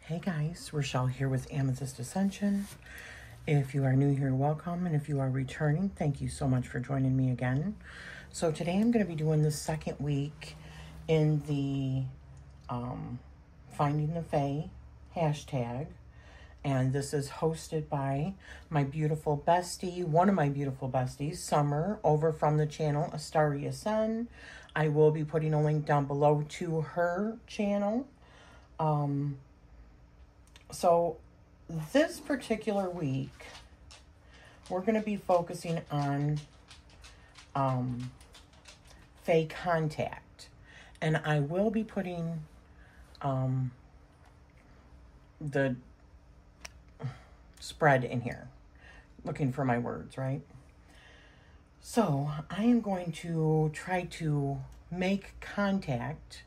Hey guys, Rochelle here with Amethyst Ascension. If you are new here, welcome, and if you are returning, thank you so much for joining me again. So today I'm going to be doing the second week in the Finding the Fae hashtag, and this is hosted by my beautiful bestie, one of my beautiful besties, Summer, over from the channel Astrology. I will be putting a link down below to her channel. So this particular week, we're going to be focusing on Fae Contact. And I will be putting the spread in here. Looking for my words, right? So I am going to try to make contact.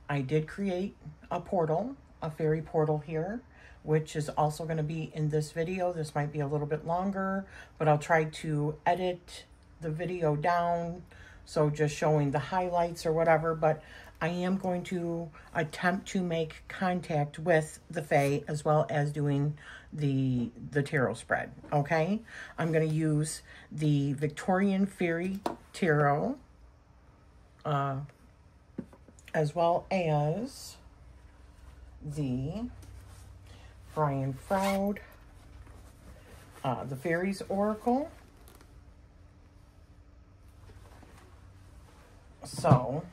I did create a portal, a fairy portal here, which is also going to be in this video. This might be a little bit longer, but I'll try to edit the video down, so just showing the highlights or whatever. But I am going to attempt to make contact with the Fae as well as doing the tarot spread, okay? I'm going to use the Victorian Fairy Tarot as well as the Brian Froud, the Fairies Oracle. So,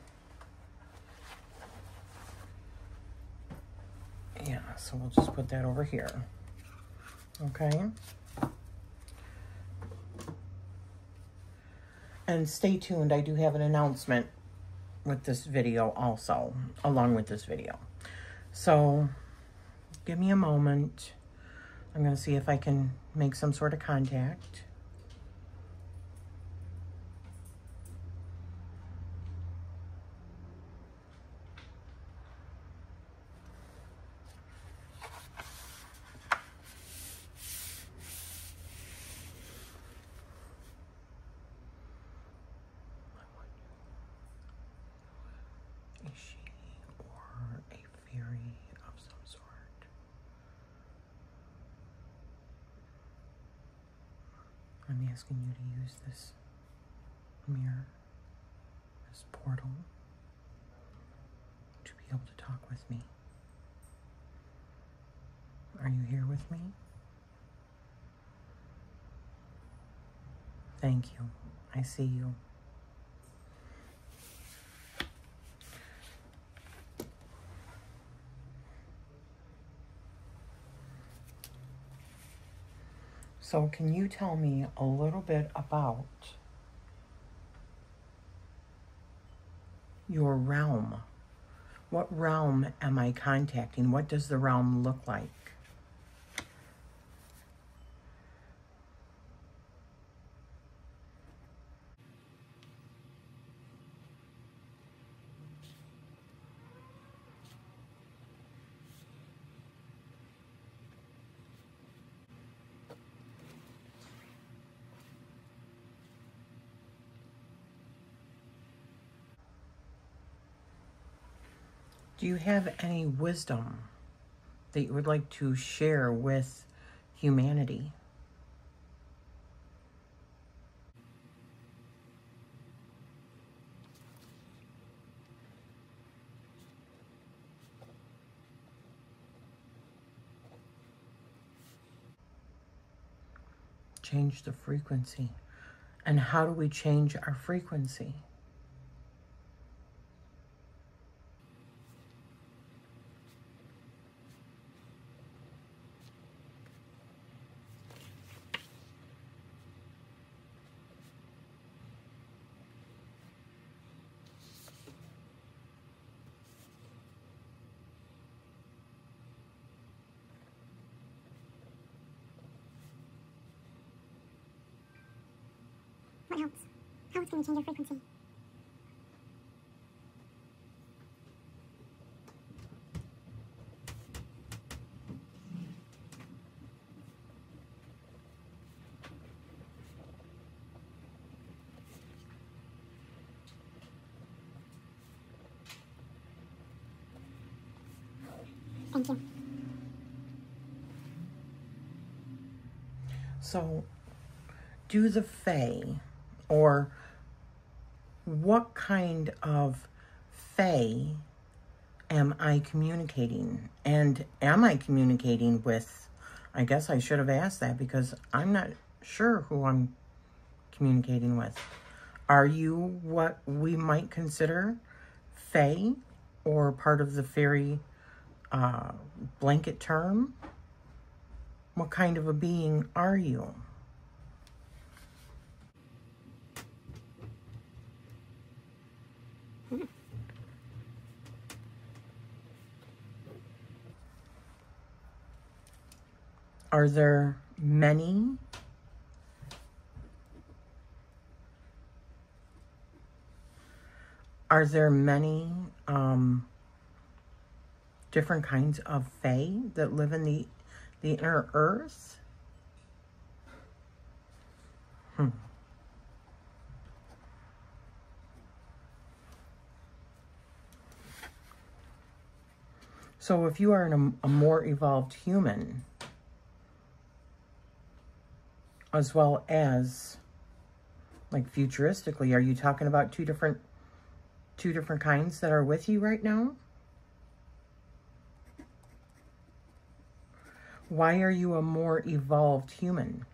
yeah, so we'll just put that over here. Okay. And stay tuned. I do have an announcement with this video also, along with this video. So, give me a moment. I'm going to see if I can make some sort of contact. Is she or a fairy of some sort? I'm asking you to use this mirror, this portal, to be able to talk with me. Are you here with me? Thank you. I see you. So can you tell me a little bit about your realm? What realm am I contacting? What does the realm look like? Do you have any wisdom that you would like to share with humanity? Change the frequency. And how do we change our frequency? What else? How else can we change our frequency? Thank you. So, do the Fae, or what kind of Fae am I communicating? And am I communicating with, I guess I should have asked that because I'm not sure who I'm communicating with. Are you what we might consider Fae, or part of the fairy blanket term? What kind of a being are you? Are there many? Are there many different kinds of Fae that live in the inner earth? So if you are a more evolved human, as well as, like, futuristically, are you talking about two different kinds that are with you right now? Why are you a more evolved human?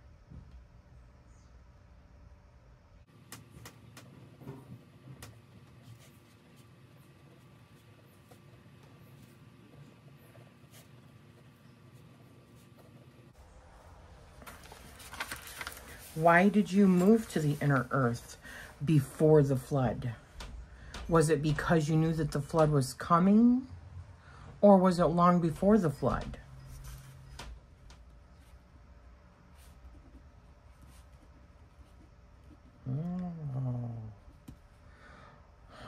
Why did you move to the inner earth before the flood? Was it because you knew that the flood was coming? Or was it long before the flood?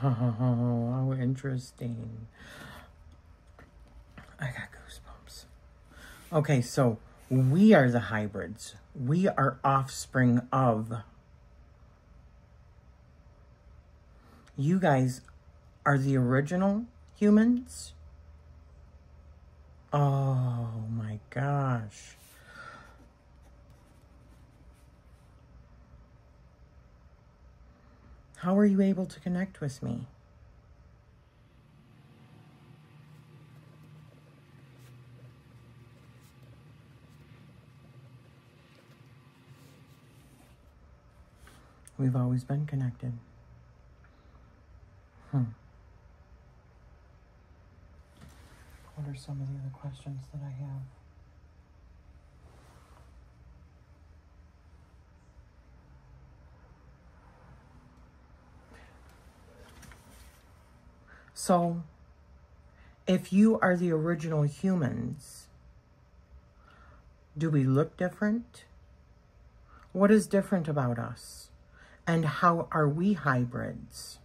Oh, how interesting. I got goosebumps. Okay, so we are the hybrids. We are offspring of. You guys are the original humans? Oh my gosh. How are you able to connect with me? We've always been connected. What are some of the other questions that I have? So, if you are the original humans, do we look different? What is different about us? And how are we hybrids?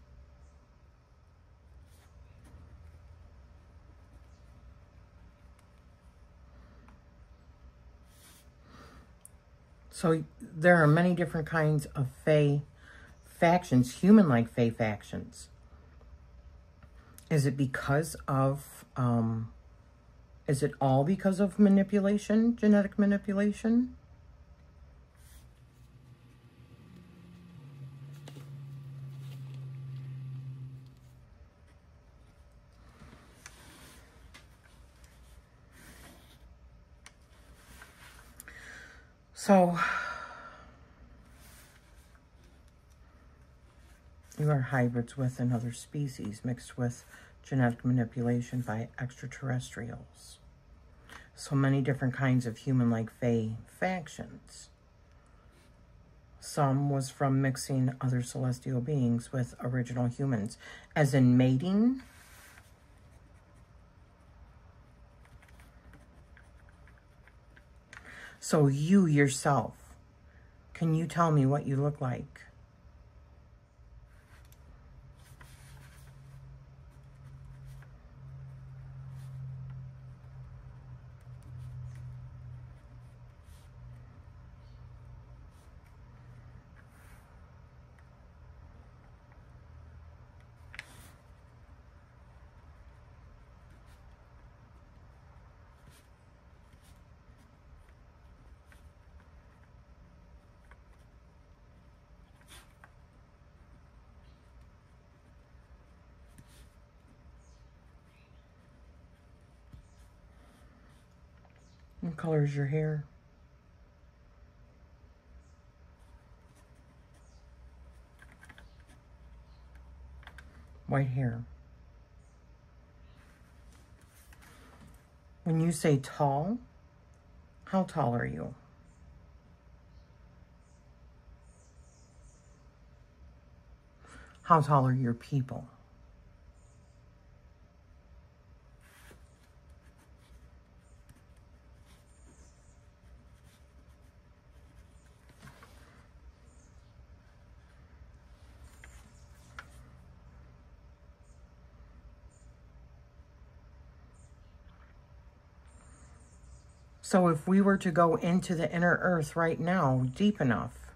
So there are many different kinds of Fae factions, human-like Fae factions. Is it because of, is it all because of manipulation, genetic manipulation? So, you are hybrids with another species mixed with genetic manipulation by extraterrestrials. So many different kinds of human-like Fae factions. Some was from mixing other celestial beings with original humans, as in mating. So you yourself, can you tell me what you look like? What color is your hair? White hair. When you say tall, how tall are you? How tall are your people? So if we were to go into the inner earth right now, deep enough,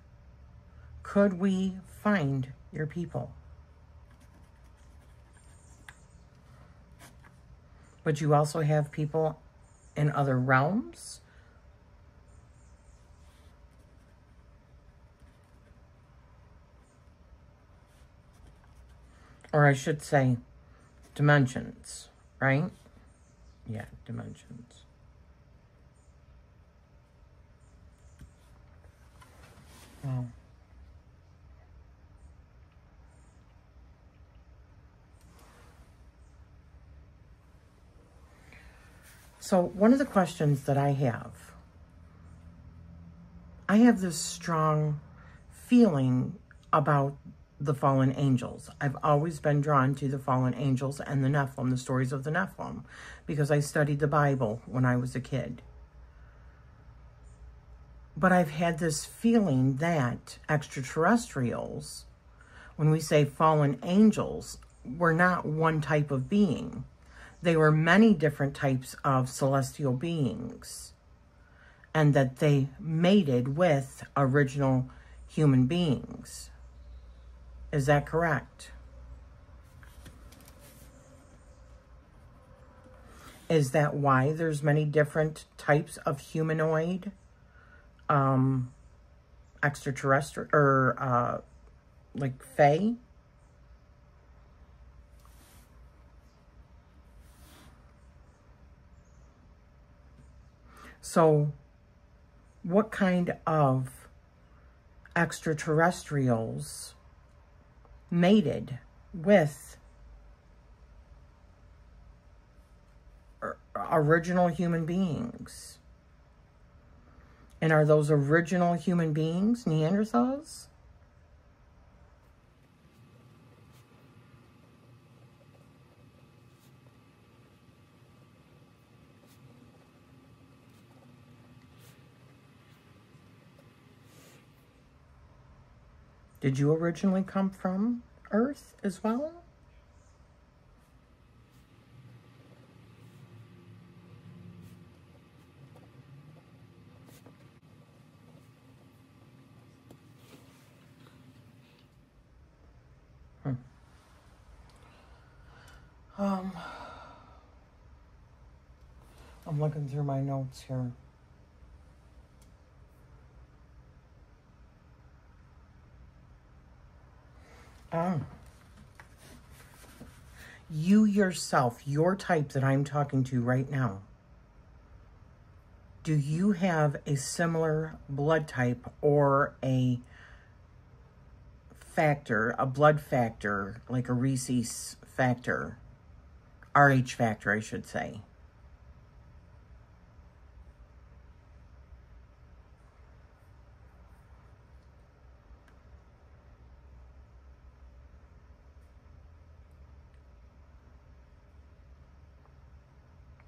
could we find your people? But you also have people in other realms? Or I should say, dimensions, right? Yeah, dimensions. Wow. So one of the questions that I have this strong feeling about the fallen angels. I've always been drawn to the fallen angels and the Nephilim, the stories of the Nephilim, because I studied the Bible when I was a kid. But I've had this feeling that extraterrestrials, when we say fallen angels, were not one type of being. They were many different types of celestial beings, and that they mated with original human beings. Is that correct? Is that why there's many different types of humanoid extraterrestrial, or like Fae? So what kind of extraterrestrials mated with original human beings? And are those original human beings Neanderthals? Did you originally come from Earth as well? I'm looking through my notes here. You yourself, your type that I'm talking to right now, do you have a similar blood type or a factor, a blood factor, like a rhesus factor, RH factor, I should say?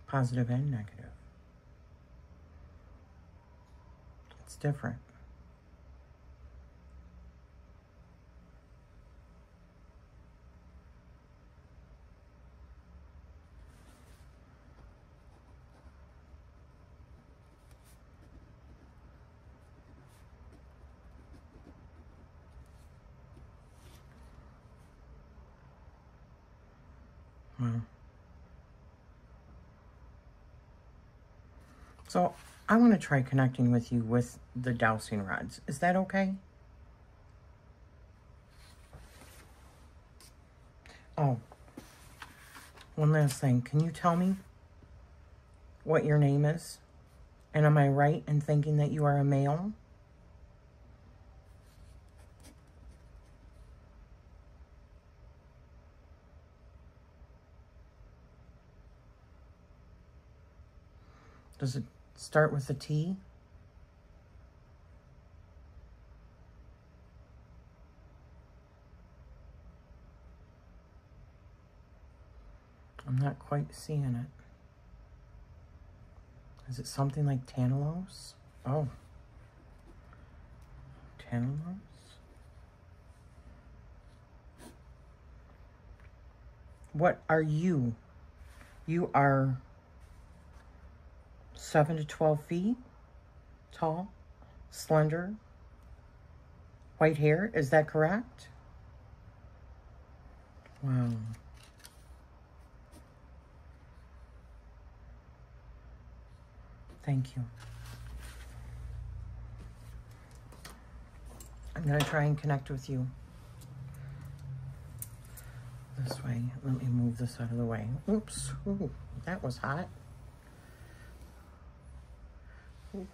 Positive and negative. It's different. Well. So I want to try connecting with you with the dowsing rods. Is that okay? Oh, one last thing. Can you tell me what your name is And am I right in thinking that you are a male? Does it start with a T? I'm not quite seeing it. Is it something like Tantalos? Oh. Tantalos? What are you? You are 7 to 12 feet tall, slender, white hair. Is that correct? Wow. Thank you. I'm going to try and connect with you this way. Let me move this out of the way. Oops. Ooh, that was hot. Ooh.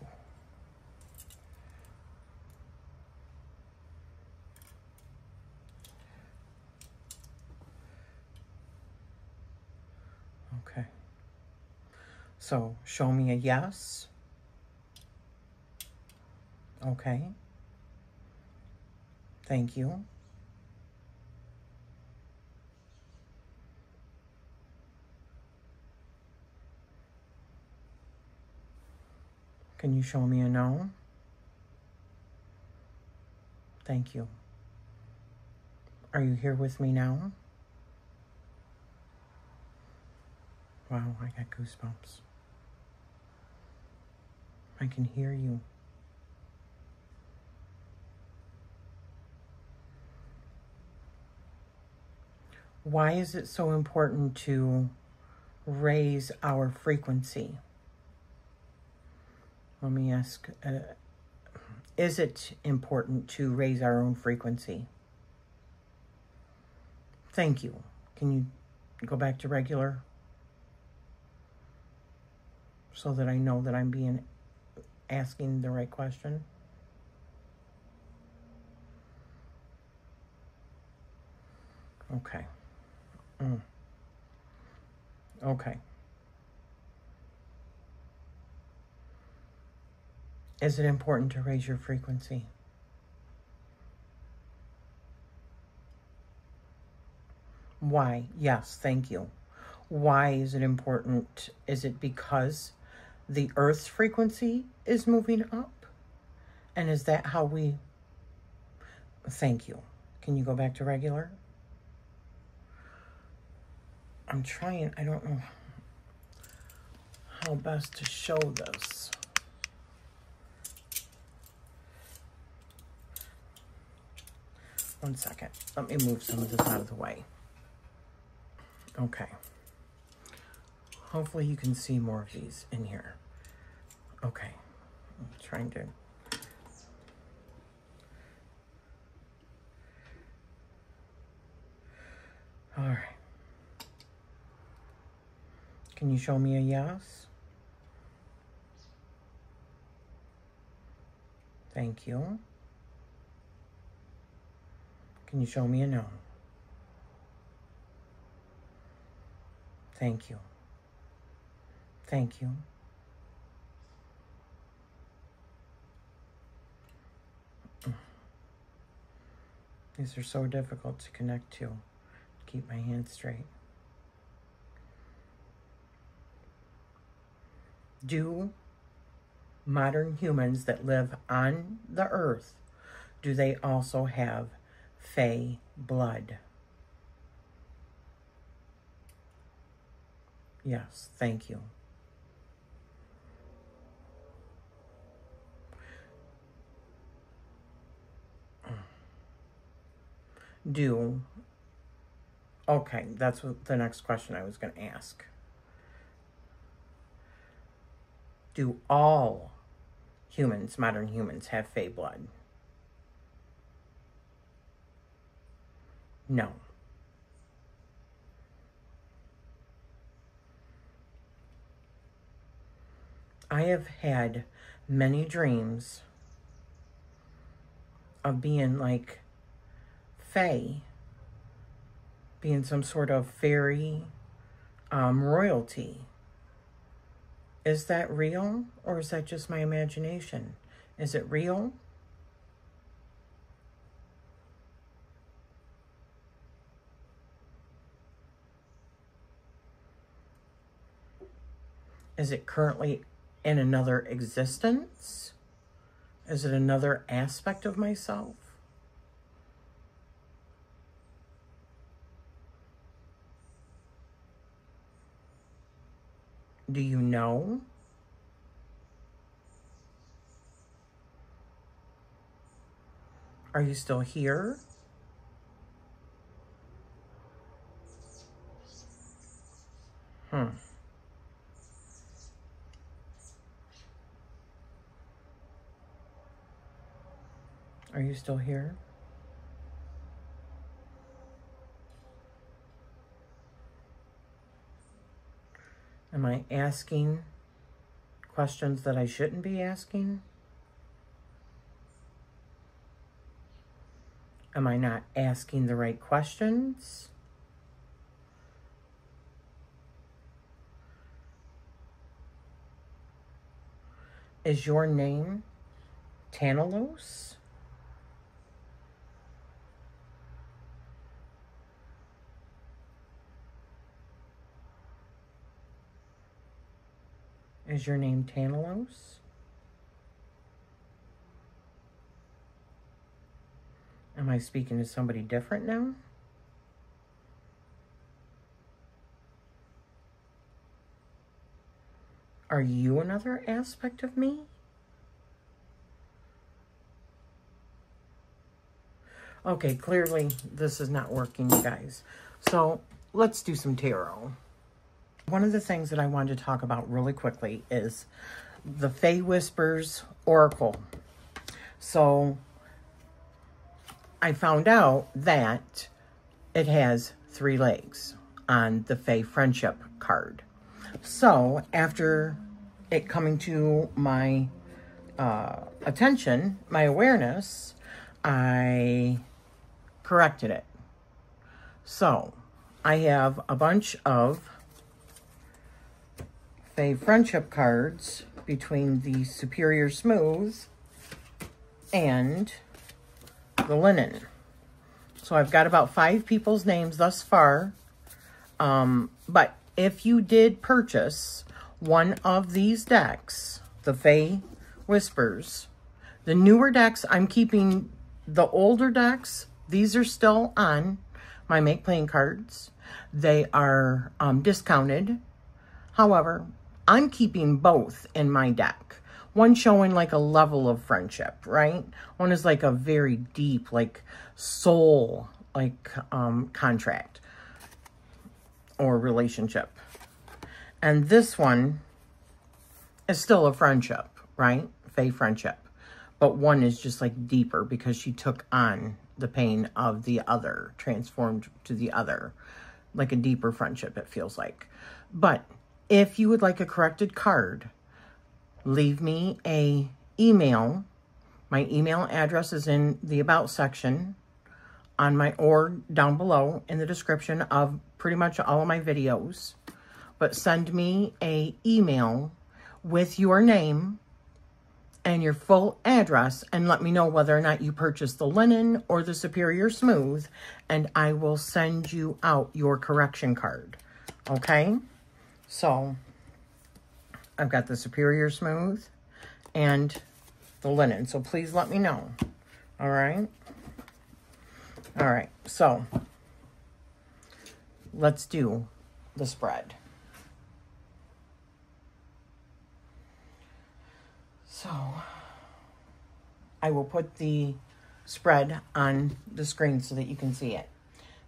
Okay. So, show me a yes. Okay. Thank you. Can you show me a no? Thank you. Are you here with me now? Wow, I got goosebumps. I can hear you. Why is it so important to raise our frequency? Let me ask, is it important to raise our own frequency? Thank you. Can you go back to regular? So that I know that I'm asking the right question. Okay. Okay. Is it important to raise your frequency? Why? Yes, thank you. Why is it important? Is it because the Earth's frequency is moving up? And is that how we... Thank you. Can you go back to regular? I'm trying, I don't know how best to show this. One second. Let me move some of this out of the way. Okay. Hopefully you can see more of these in here. Okay. I'm trying to... All right. Can you show me a yes? Thank you. Can you show me a no? Thank you. Thank you. These are so difficult to connect to keep my hands straight. Do modern humans that live on the earth, do they also have Fae blood? Yes, thank you. Okay, that's what the next question I was going to ask. Do all humans, modern humans, have Fae blood? No. I have had many dreams of being like Fae, being some sort of fairy royalty. Is that real, or is that just my imagination? Is it real? Is it currently in another existence? Is it another aspect of myself? Do you know? Are you still here? Are you still here? Am I asking questions that I shouldn't be asking? Am I not asking the right questions? Is your name Tantalos? Is your name Tantalos? Am I speaking to somebody different now? Are you another aspect of me? Okay, clearly this is not working, you guys. So let's do some tarot. One of the things that I wanted to talk about really quickly is the Fae Whispers Oracle. So I found out that it has 3 legs on the Fae Friendship card. So after it coming to my attention, my awareness, I corrected it. So I have a bunch of Fae Friendship cards between the Superior Smooth and the Linen. So I've got about 5 people's names thus far. But if you did purchase one of these decks, the Fae Whispers, the newer decks, I'm keeping the older decks. These are still on my Make Playing cards. They are discounted. However, I'm keeping both in my deck. One showing like a level of friendship, right? One is like a very deep, like soul, like contract or relationship. And this one is still a friendship, right? Fae friendship. But one is just like deeper because she took on the pain of the other, transformed to the other, like a deeper friendship, it feels like. But if you would like a corrected card, leave me a email. My email address is in the About section on my, or down below in the description of pretty much all of my videos. But send me a email with your name and your full address and let me know whether or not you purchased the Linen or the Superior Smooth, and I will send you out your correction card. Okay? So I've got the Superior Smooth and the Linen. So please let me know. All right? All right. So let's do the spread. So I will put the spread on the screen so that you can see it.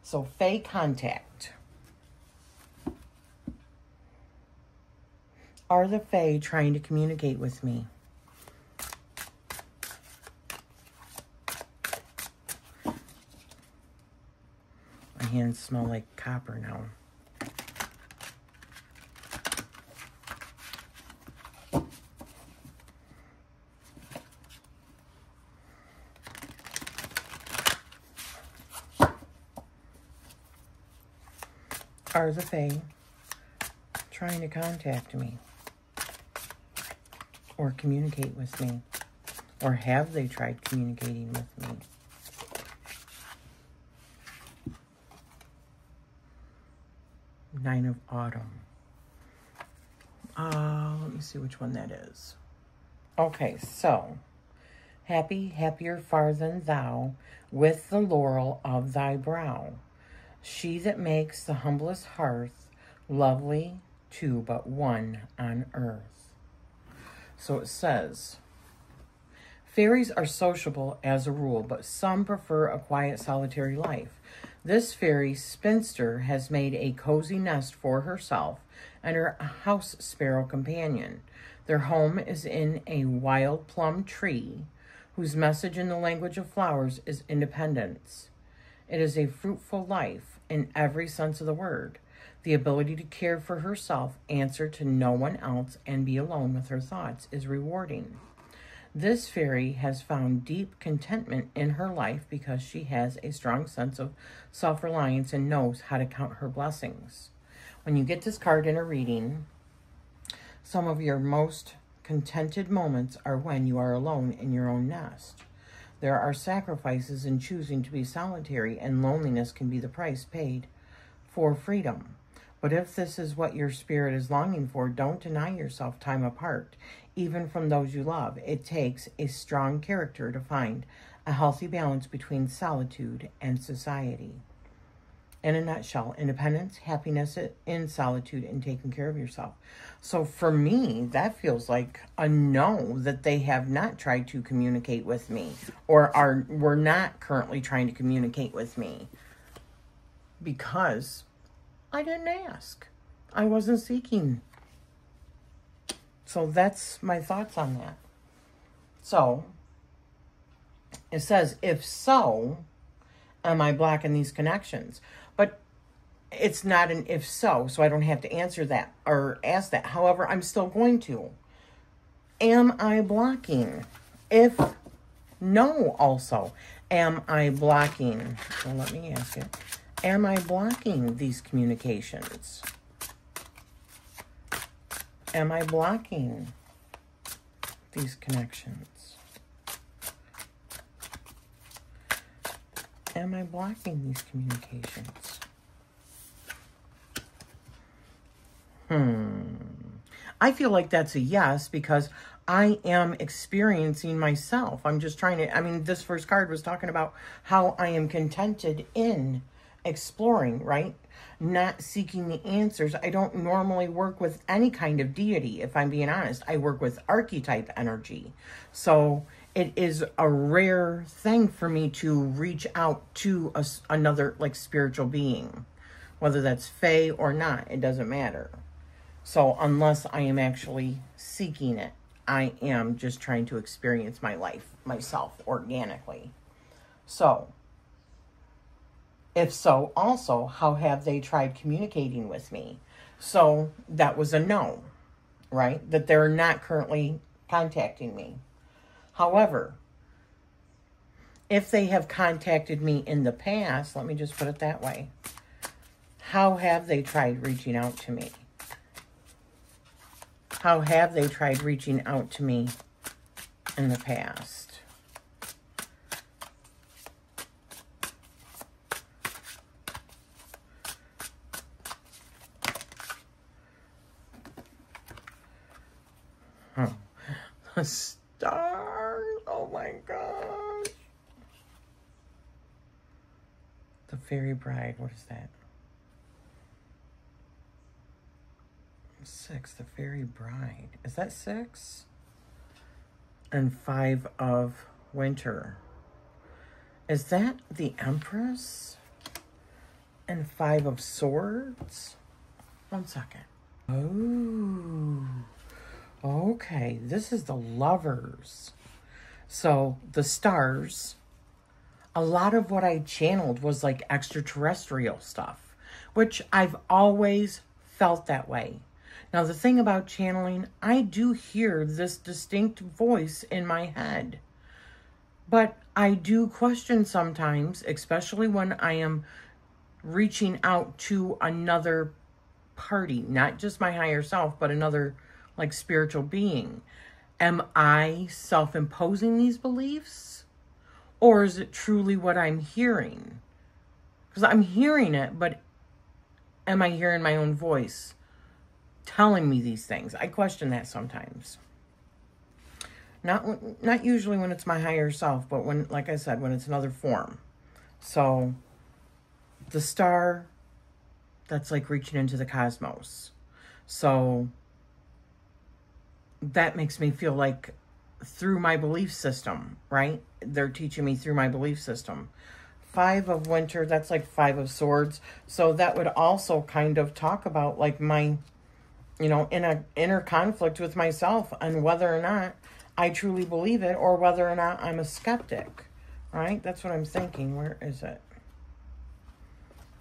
So Fae Contact. Are the Fae trying to communicate with me? My hands smell like copper now. are the Fae trying to contact me or communicate with me? Or have they tried communicating with me? Nine of Autumn. Let me see which one that is. Okay, so happy, happier far than thou, with the laurel of thy brow. She that makes the humblest hearth lovely to but one on earth. So it says, fairies are sociable as a rule, but some prefer a quiet, solitary life. This fairy spinster has made a cozy nest for herself and her house sparrow companion. Their home is in a wild plum tree, whose message in the language of flowers is independence. It is a fruitful life in every sense of the word. The ability to care for herself, answer to no one else, and be alone with her thoughts is rewarding. This fairy has found deep contentment in her life because she has a strong sense of self-reliance and knows how to count her blessings. When you get this card in a reading, some of your most contented moments are when you are alone in your own nest. There are sacrifices in choosing to be solitary, and loneliness can be the price paid for freedom. But if this is what your spirit is longing for, don't deny yourself time apart, even from those you love. It takes a strong character to find a healthy balance between solitude and society. In a nutshell, independence, happiness in solitude, and taking care of yourself. So for me, that feels like a no, that they have not tried to communicate with me, or were not currently trying to communicate with me, because I didn't ask. I wasn't seeking. So that's my thoughts on that. So it says, if so, am I blocking these connections? But it's not an if so I don't have to answer that or ask that. However, I'm still going to. Am I blocking? If no, also, am I blocking? Well, let me ask it. Am I blocking these communications? Am I blocking these connections? Am I blocking these communications? I feel like that's a yes, because I am experiencing myself. I'm just trying to, this first card was talking about how I am contented in exploring, right? Not seeking the answers. I don't normally work with any kind of deity, if I'm being honest. I work with archetype energy. So it is a rare thing for me to reach out to another spiritual being. Whether that's Fae or not, it doesn't matter. So unless I am actually seeking it, I am just trying to experience my life myself organically. So if so, also, how have they tried communicating with me? So that was a no, right? That they're not currently contacting me. However, if they have contacted me in the past, let me just put it that way. How have they tried reaching out to me? How have they tried reaching out to me in the past? The stars. Oh my gosh. The Fairy Bride. What is that? 6. The Fairy Bride. Is that 6? And 5 of Winter. Is that the Empress? And 5 of Swords? 1 second. Oh. Okay, this is the Lovers. So the stars, a lot of what I channeled was like extraterrestrial stuff, which I've always felt that way. Now, the thing about channeling, I do hear this distinct voice in my head, but I do question sometimes, especially when I am reaching out to another party, not just my higher self, but another like spiritual being. Am I self-imposing these beliefs? Or is it truly what I'm hearing? Because I'm hearing it, but am I hearing my own voice telling me these things? I question that sometimes. Not usually when it's my higher self, but when, like I said, when it's another form. So the star, that's like reaching into the cosmos. So that makes me feel like through my belief system, right? They're teaching me through my belief system. 5 of Winter, that's like 5 of Swords. So that would also kind of talk about like my, you know, in a inner conflict with myself and whether or not I truly believe it or whether or not I'm a skeptic, right? That's what I'm thinking. Where is it?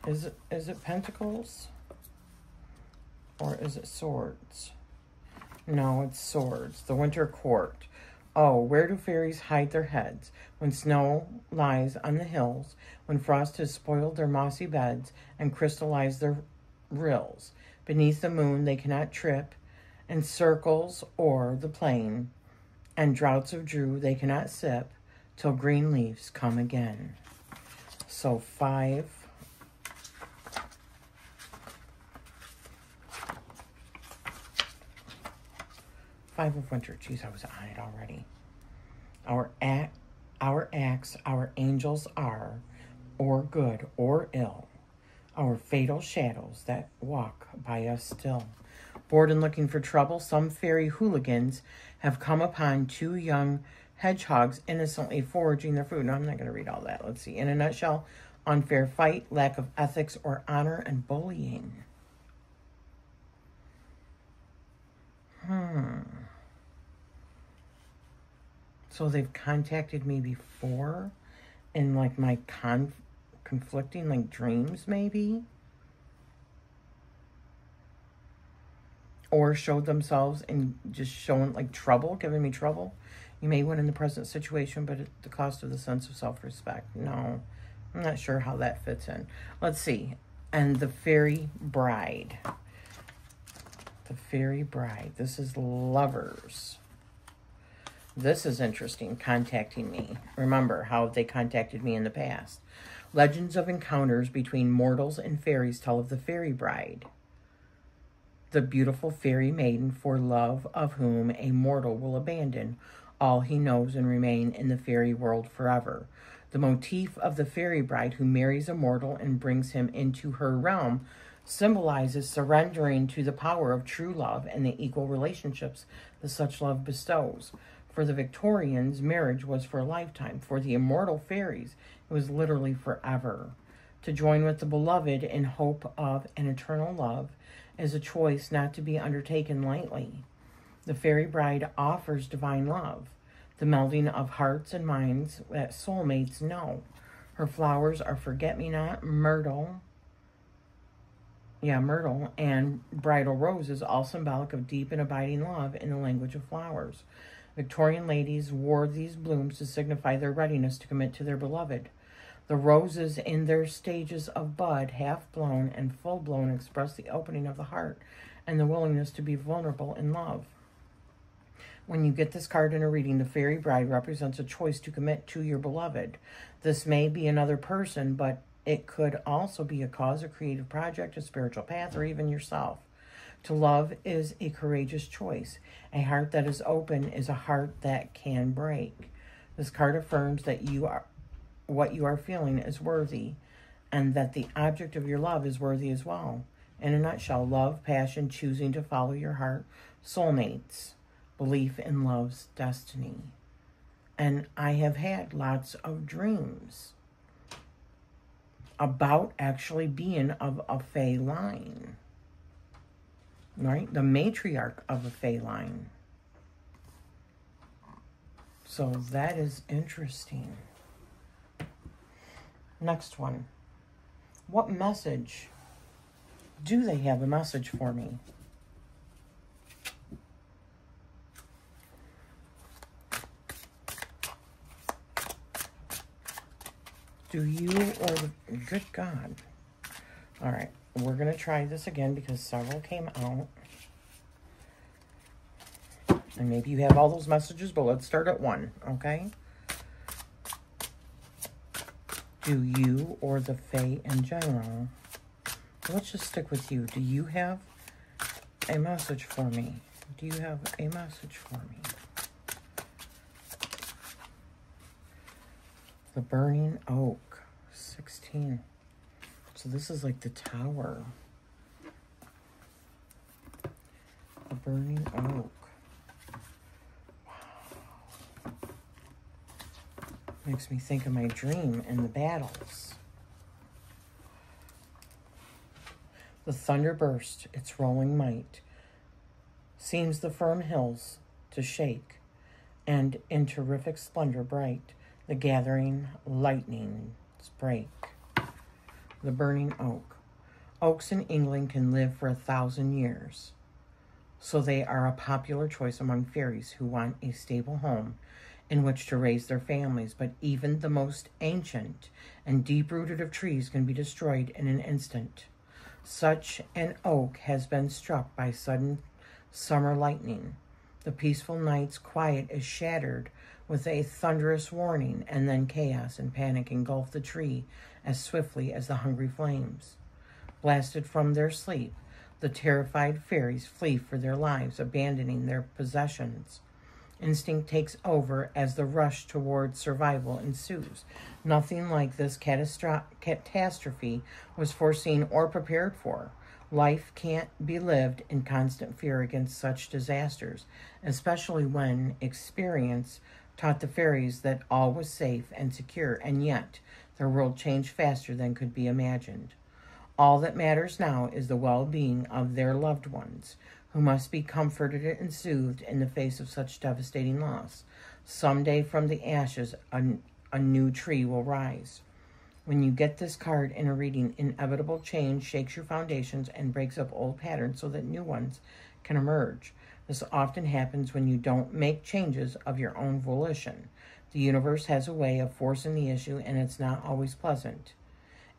Is it Pentacles? Or is it Swords? No, it's Swords. The Winter Court. Oh, where do fairies hide their heads? When snow lies on the hills, when frost has spoiled their mossy beds and crystallized their rills. Beneath the moon they cannot trip, and circles o'er the plain, and draughts of dew they cannot sip, till green leaves come again. So 5. Five of Winter. Jeez, I was on it already. Our acts, our angels are, or good or ill, our fatal shadows that walk by us still. Bored and looking for trouble, some fairy hooligans have come upon 2 young hedgehogs innocently foraging their food. No, I'm not going to read all that. Let's see. In a nutshell, unfair fight, lack of ethics or honor, and bullying. So they've contacted me before in like my conflicting like dreams maybe. Or showed themselves and just showing like trouble, giving me trouble. You may win in the present situation, but at the cost of the sense of self-respect. No, I'm not sure how that fits in. Let's see. And the Fairy Bride. The Fairy Bride. This is Lovers. This is interesting, contacting me. Remember how they contacted me in the past. Legends of encounters between mortals and fairies tell of the Fairy Bride, the beautiful fairy maiden for love of whom a mortal will abandon all he knows and remain in the fairy world forever. The motif of the Fairy Bride who marries a mortal and brings him into her realm symbolizes surrendering to the power of true love and the equal relationships that such love bestows. For the Victorians, marriage was for a lifetime. For the immortal fairies, it was literally forever. To join with the beloved in hope of an eternal love is a choice not to be undertaken lightly. The Fairy Bride offers divine love, the melding of hearts and minds that soulmates know. Her flowers are forget-me-not, myrtle, and bridal roses, all symbolic of deep and abiding love in the language of flowers. Victorian ladies wore these blooms to signify their readiness to commit to their beloved. The roses in their stages of bud, half-blown and full-blown, express the opening of the heart and the willingness to be vulnerable in love. When you get this card in a reading, the Fairy Bride represents a choice to commit to your beloved. This may be another person, but it could also be a cause, a creative project, a spiritual path, or even yourself. To love is a courageous choice. A heart that is open is a heart that can break. This card affirms that what you are feeling is worthy, and that the object of your love is worthy as well. In a nutshell, love, passion, choosing to follow your heart, soulmates, belief in love's destiny. And I have had lots of dreams about actually being of a Fae line. Right? The matriarch of a Fae line. So that is interesting. Next one. What message? Do they have a message for me? Do you, or the, good God, All right, we're going to try this again because several came out. And maybe you have all those messages, but let's start at 1, okay? Do you or the Fae in general, let's just stick with you. Do you have a message for me? Do you have a message for me? The Burning Oak, 16. So this is like the Tower. The Burning Oak. Wow. Makes me think of my dream and the battles. The thunder burst, its rolling might seems the firm hills to shake, and in terrific splendor bright the gathering lightnings break. The Burning Oak. Oaks in England can live for 1,000 years, so they are a popular choice among fairies who want a stable home in which to raise their families. But even the most ancient and deep-rooted of trees can be destroyed in an instant. Such an oak has been struck by sudden summer lightning. The peaceful night's quiet is shattered with a thunderous warning, and then chaos and panic engulf the tree as swiftly as the hungry flames. Blasted from their sleep, the terrified fairies flee for their lives, abandoning their possessions. Instinct takes over as the rush toward survival ensues. Nothing like this catastrophe was foreseen or prepared for. Life can't be lived in constant fear against such disasters, especially when experience taught the fairies that all was safe and secure, and yet their world changed faster than could be imagined. All that matters now is the well-being of their loved ones, who must be comforted and soothed in the face of such devastating loss. Someday from the ashes, a new tree will rise. When you get this card in a reading, inevitable change shakes your foundations and breaks up old patterns so that new ones can emerge. This often happens when you don't make changes of your own volition. The universe has a way of forcing the issue, and it's not always pleasant.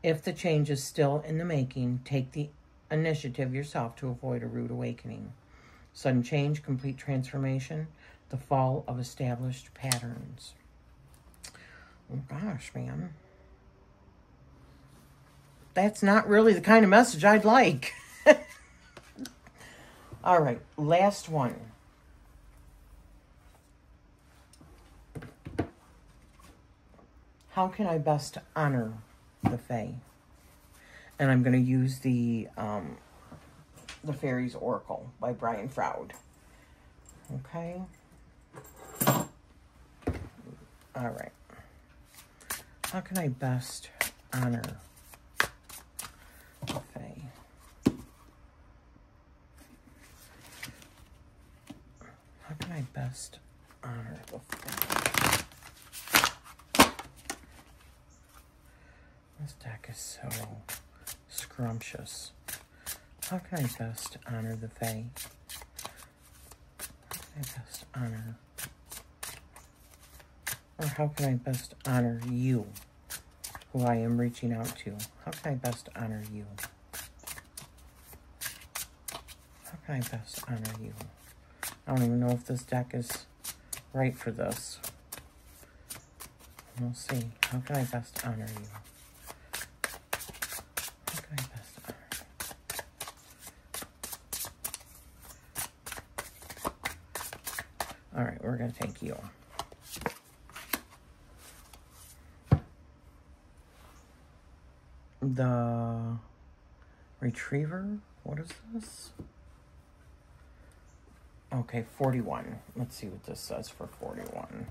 If the change is still in the making, take the initiative yourself to avoid a rude awakening. Sudden change, complete transformation, the fall of established patterns. Oh gosh, man. That's not really the kind of message I'd like. All right, last one. How can I best honor the Fae? And I'm going to use the Fairies Oracle by Brian Froud. Okay. All right. How can I best honor the Fae? How can I best honor the Fae? This deck is so scrumptious. How can I best honor the Fae? How can I best honor? Or how can I best honor you, who I am reaching out to? How can I best honor you? How can I best honor you? I don't even know if this deck is right for this. We'll see. How can I best honor you? How can I best honor you? All right, we're going to take you. The Retriever? What is this? Okay, 41. Let's see what this says for 41.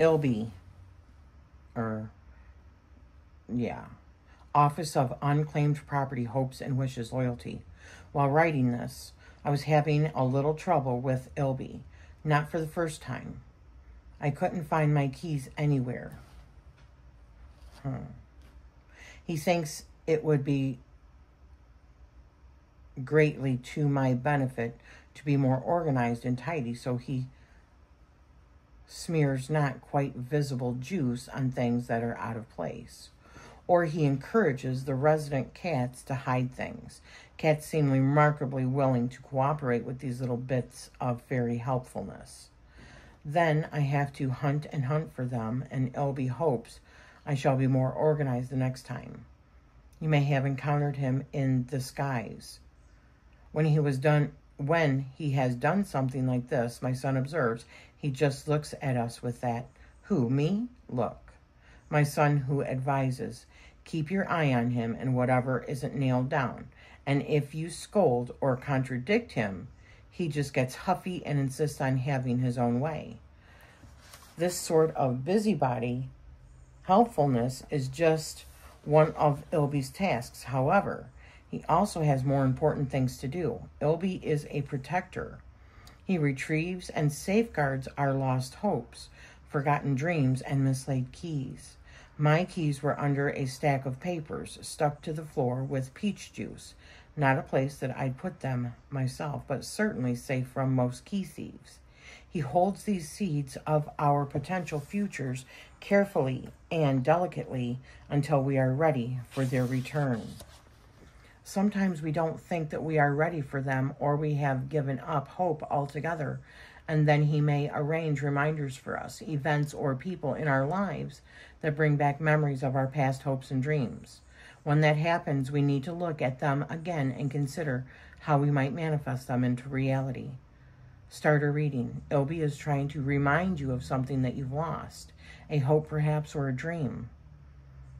LB. Office of Unclaimed Property, Hopes and Wishes, Loyalty. While writing this, I was having a little trouble with Ilby. Not for the first time. I couldn't find my keys anywhere. He thinks it would be greatly to my benefit to be more organized and tidy, so he smears not quite visible juice on things that are out of place. Or he encourages the resident cats to hide things. Cats seem remarkably willing to cooperate with these little bits of fairy helpfulness. Then I have to hunt and hunt for them, and Ilby hopes I shall be more organized the next time. You may have encountered him in disguise. When he has done something like this, my son observes, he just looks at us with that, "Who, me? Look." My son, who advises, keep your eye on him and whatever isn't nailed down. And if you scold or contradict him, he just gets huffy and insists on having his own way. This sort of busybody helpfulness is just one of Ilby's tasks. However, he also has more important things to do. Ilby is a protector. He retrieves and safeguards our lost hopes, forgotten dreams, and mislaid keys. My keys were under a stack of papers stuck to the floor with peach juice. Not a place that I'd put them myself, but certainly safe from most key thieves. He holds these seeds of our potential futures carefully and delicately until we are ready for their return. Sometimes we don't think that we are ready for them, or we have given up hope altogether, and then he may arrange reminders for us, events or people in our lives that bring back memories of our past hopes and dreams. When that happens, we need to look at them again and consider how we might manifest them into reality. Starter reading. Ilby is trying to remind you of something that you've lost, a hope perhaps, or a dream.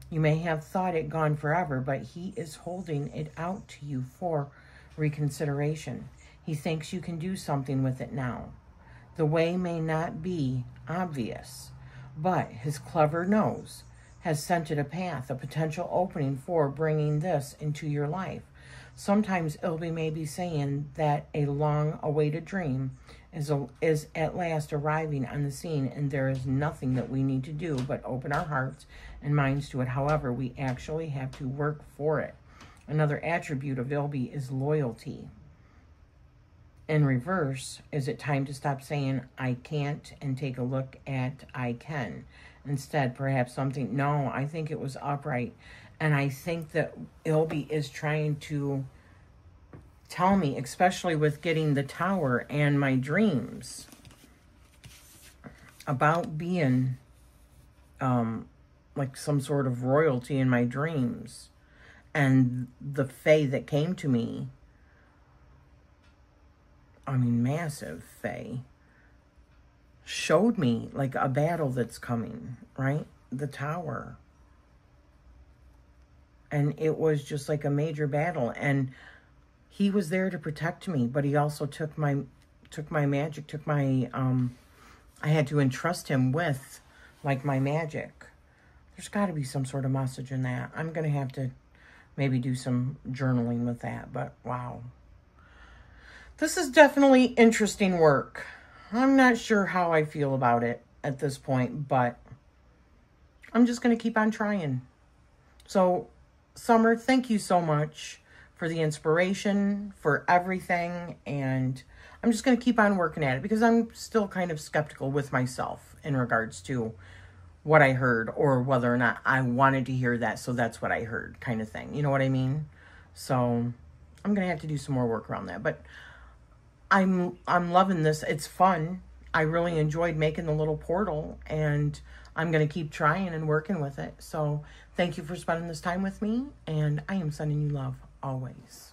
You may have thought it gone forever, but he is holding it out to you for reconsideration. He thinks you can do something with it now. The way may not be obvious, but his clever nose has scented a path, a potential opening for bringing this into your life. Sometimes Ilby may be saying that a long-awaited dream is at last arriving on the scene, and there is nothing that we need to do but open our hearts and minds to it. However, we actually have to work for it. Another attribute of Ilby is loyalty. In reverse, is it time to stop saying, I can't, and take a look at I can? Instead, perhaps something, no, I think it was upright. And I think that Ilby is trying to tell me, especially with getting the tower and my dreams, about being like some sort of royalty in my dreams. And the Fae that came to me, I mean, massive Fae, showed me like a battle that's coming, right? The tower. And it was just like a major battle. And he was there to protect me, but he also took my magic, took my, I had to entrust him with like my magic. There's got to be some sort of message in that. I'm going to have to maybe do some journaling with that, but wow. This is definitely interesting work. I'm not sure how I feel about it at this point, but I'm just going to keep on trying. So, Summer, thank you so much for the inspiration, for everything, and I'm just going to keep on working at it because I'm still kind of skeptical with myself in regards to what I heard or whether or not I wanted to hear that, so that's what I heard kind of thing. You know what I mean? So I'm going to have to do some more work around that, but I'm loving this. It's fun. I really enjoyed making the little portal, and I'm going to keep trying and working with it. So thank you for spending this time with me, and I am sending you love always.